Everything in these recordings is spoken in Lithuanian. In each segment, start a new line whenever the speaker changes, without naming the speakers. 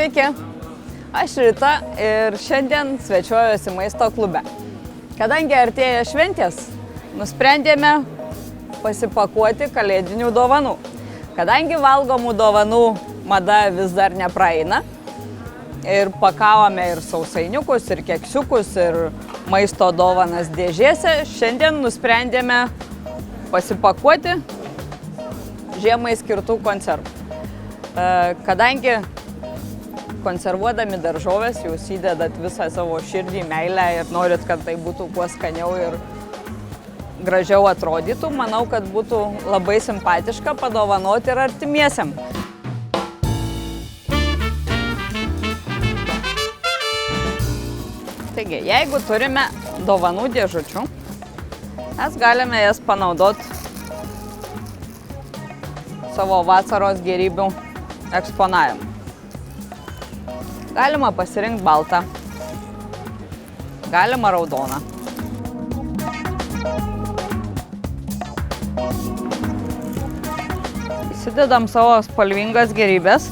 Sveiki, aš Rita ir šiandien svečiuojuosi maisto klube. Kadangi artėja šventės, nusprendėme pasipakuoti kalėdinių dovanų. Kadangi valgomų dovanų mada vis dar nepraeina ir pakavome ir sausainiukus, ir keksiukus, ir maisto dovanas dėžėse, šiandien nusprendėme pasipakuoti žiemai skirtų konservų. Kadangi konservuodami daržovės jūs įdedat visą savo širdį, meilę ir norit, kad tai būtų kuo skaniau ir gražiau atrodytų, manau, kad būtų labai simpatiška padovanoti ir artimiesiam. Taigi, jeigu turime dovanų dėžučių, mes galime jas panaudoti savo vasaros gėrybių eksponavimą. Galima pasirinkti baltą, galima raudoną. Įsidedam savo spalvingas gėrybės.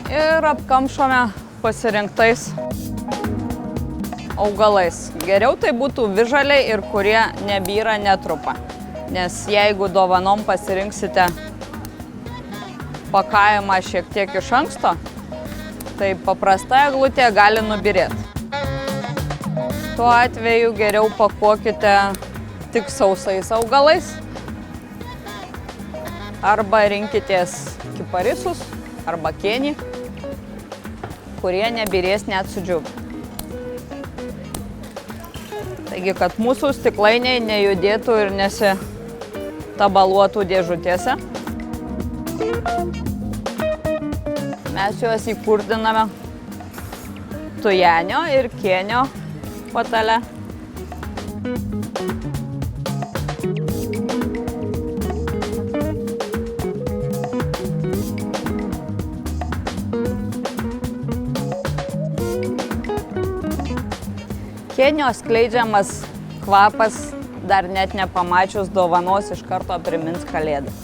Ir apkamšome pasirinktais augalais. Geriau tai būtų visžaliai ir kurie nebyra, netrupa. Nes jeigu dovanom pasirinksite pakavimą šiek tiek iš anksto, tai paprasta eglutė gali nubyrėti. Tuo atveju geriau pakuokite tik sausais augalais arba rinkitės kiparisus arba kėnį, kurie nebyrės net sudžiūvę. Taigi, kad mūsų stiklainiai nejudėtų ir nesitabaluotų dėžutėse, mes juos įkurdiname tujenio ir kėnio patale. Kėnio skleidžiamas kvapas dar net nepamačius dovanos iš karto primins kalėdas.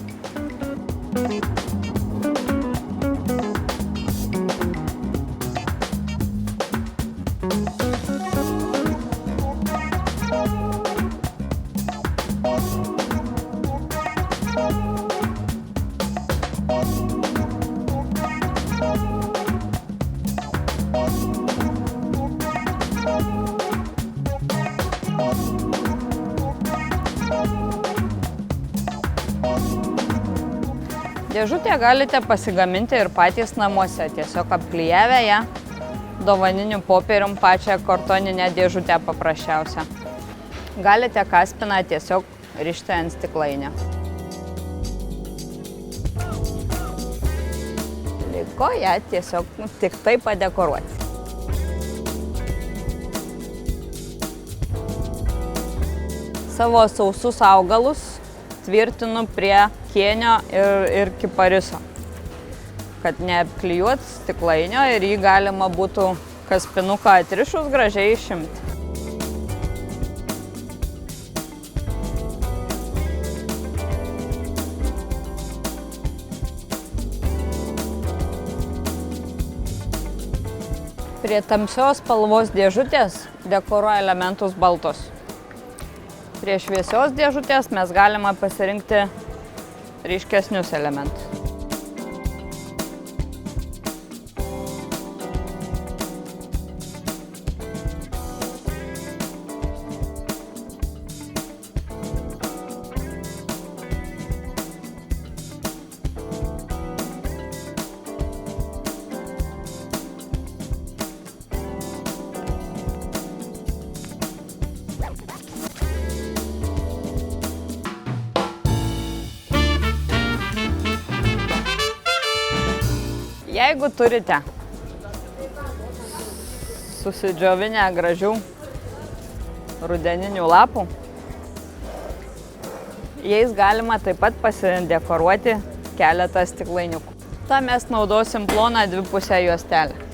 Dėžutę galite pasigaminti ir patys namuose, tiesiog apklijavę ją dovaniniu popierium pačią kartoninę dėžutę paprasčiausią. Galite kaspiną tiesiog rišti ant stiklainio. Liko ją tiesiog tik tai padekoruoti. Savo sausus augalus tvirtinu prie kėnio ir kipariso, kad neapklijuot stiklainio ir jį galima būtų kaspinuką atrišus gražiai išimti. Prie tamsios spalvos dėžutės dekoruoju elementus baltus. Prie šviesios dėžutės mes galime pasirinkti ryškesnius elementus. Jeigu turite susidžiovinę gražių rudeninių lapų, jais galima taip pat pasidekoruoti keletą stiklainiukų. Ta mes naudosim ploną dvipusę juostelę.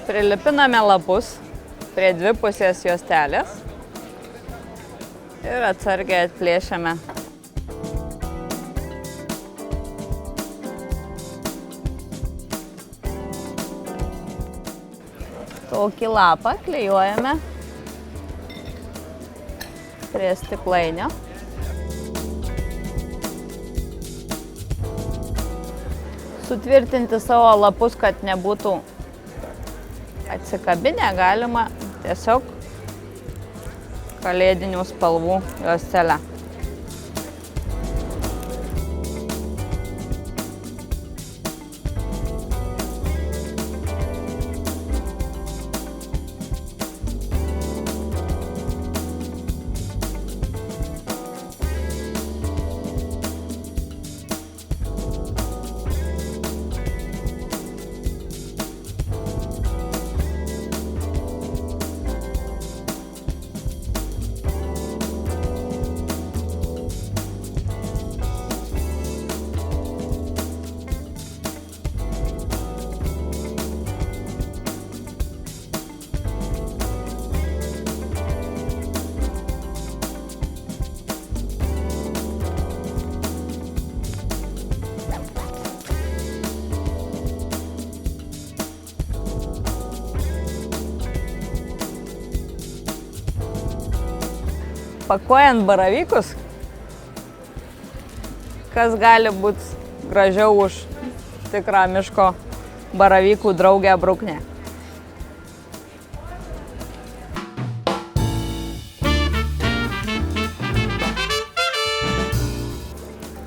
Prilipiname lapus prie dvipusės juostelės ir atsargiai atplėšiame. Tokį lapą klijuojame prie stiklainio. Sutvirtinti savo lapus, kad nebūtų atsikabinę, galima tiesiog kalėdinių spalvų juostelę. Pakuojant baravykus, kas gali būti gražiau už tikrą miško baravykų draugę bruknę.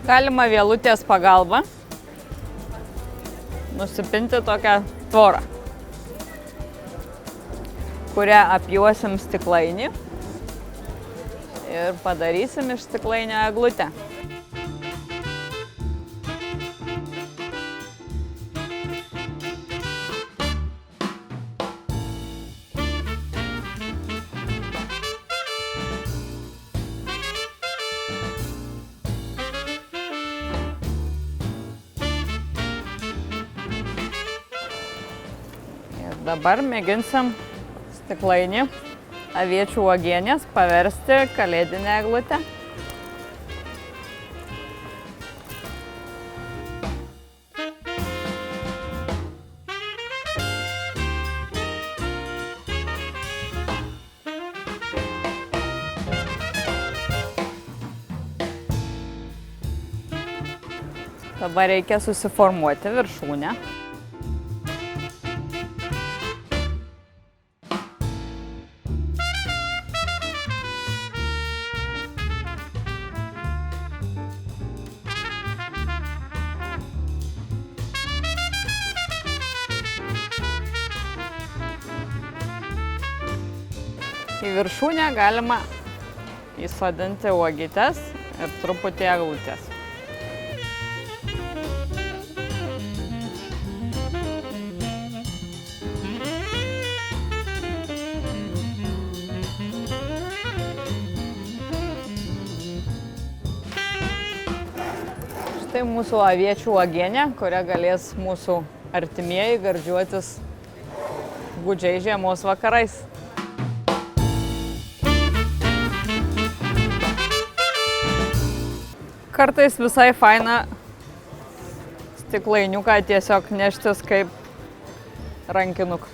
Galima vielutės pagalba nusipinti tokią tvorą, kurią apjuosim stiklainį. Ir padarysim iš stiklainio eglutę. Ir dabar mėginsim stiklainį aviečių uogienės paversti kalėdinę eglutę. Dabar reikia susiformuoti viršūnę. Į viršūnę galima įsodinti uogytes ir truputį eglutės. Štai mūsų aviečių uogienė, kurią galės mūsų artimieji gardžiuotis gūdžiais žiemos vakarais. Kartais visai faina stiklainiuką tiesiog neštis kaip rankinuką.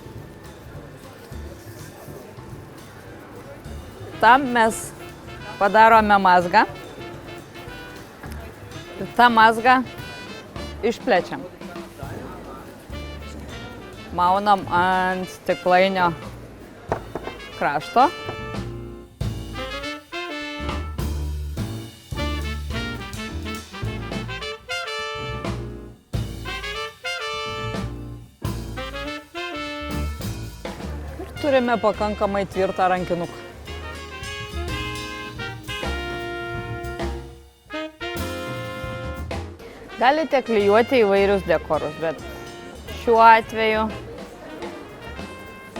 Tam mes padarome mazgą ir tą mazgą išplečiam. Maunam ant stiklainio krašto. Turime pakankamai tvirtą rankinuką. Galite klijuoti įvairius dekorus, bet šiuo atveju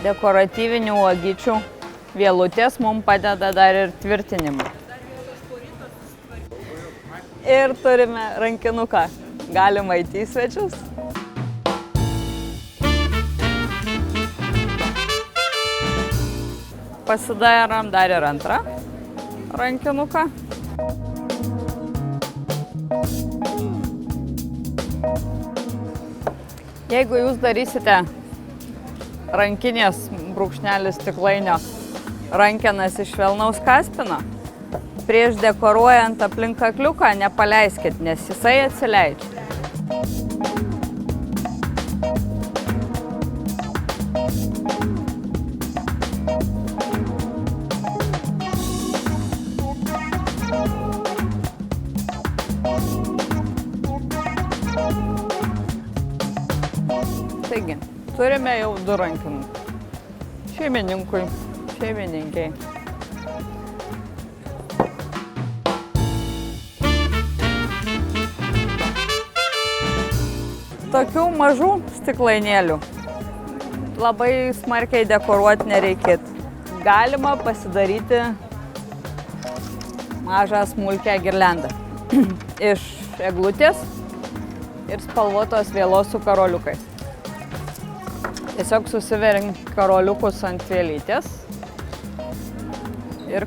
dekoratyvinių uogyčių vielutės mums padeda dar ir tvirtinimui. Ir turime rankinuką. Galima eiti į svečius. pasidarom dar ir antrą rankinuką. Jeigu jūs darysite rankinės brūkšnelis stiklainio rankenas iš švelnaus kaspino, prieš dekoruojant aplink kakliuką nepaleiskit, nes jisai atsileidžia. Taigi, turime jau 2 rankinukus. Šeimininkui, šeimininkiai. Tokių mažų stiklainėlių labai smarkiai dekoruoti nereikėtų. Galima pasidaryti mažą smulkę girliandą iš eglutės ir spalvotos vielos su karoliukais. Tiesiog susiverink karoliukus ant vielytės ir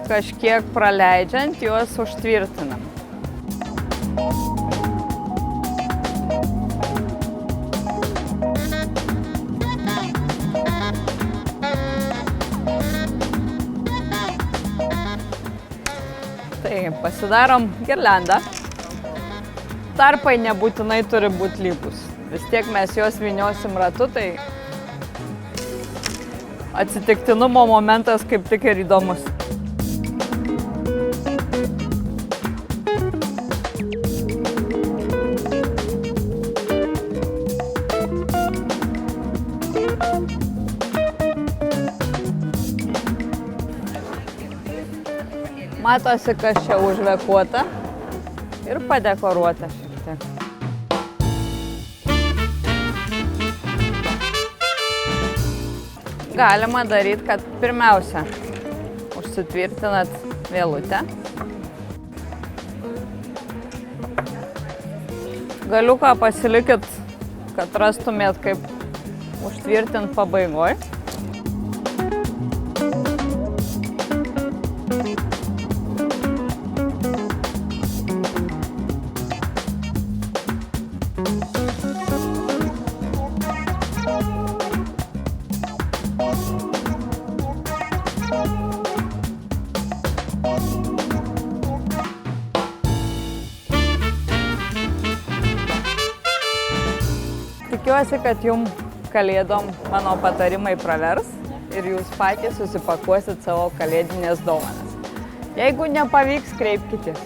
kažkiek praleidžiant juos užtvirtinam. Tai pasidarom girliandą. Tarpai nebūtinai turi būti lygus. Vis tiek mes juos vyniosim ratu, tai atsitiktinumo momentas kaip tik ir įdomus. Matosi, kas čia užvekuota ir padekoruota šiek tiek. Galima daryti, kad pirmiausia užsitvirtinat vielutę. Galiuką pasilikit, kad rastumėt, kaip užtvirtinti pabaigoj. Tikiuosi, kad jums kalėdom mano patarimai pravers ir jūs patys susipakuosit savo kalėdinės dovanas. Jeigu nepavyks, kreipkitės.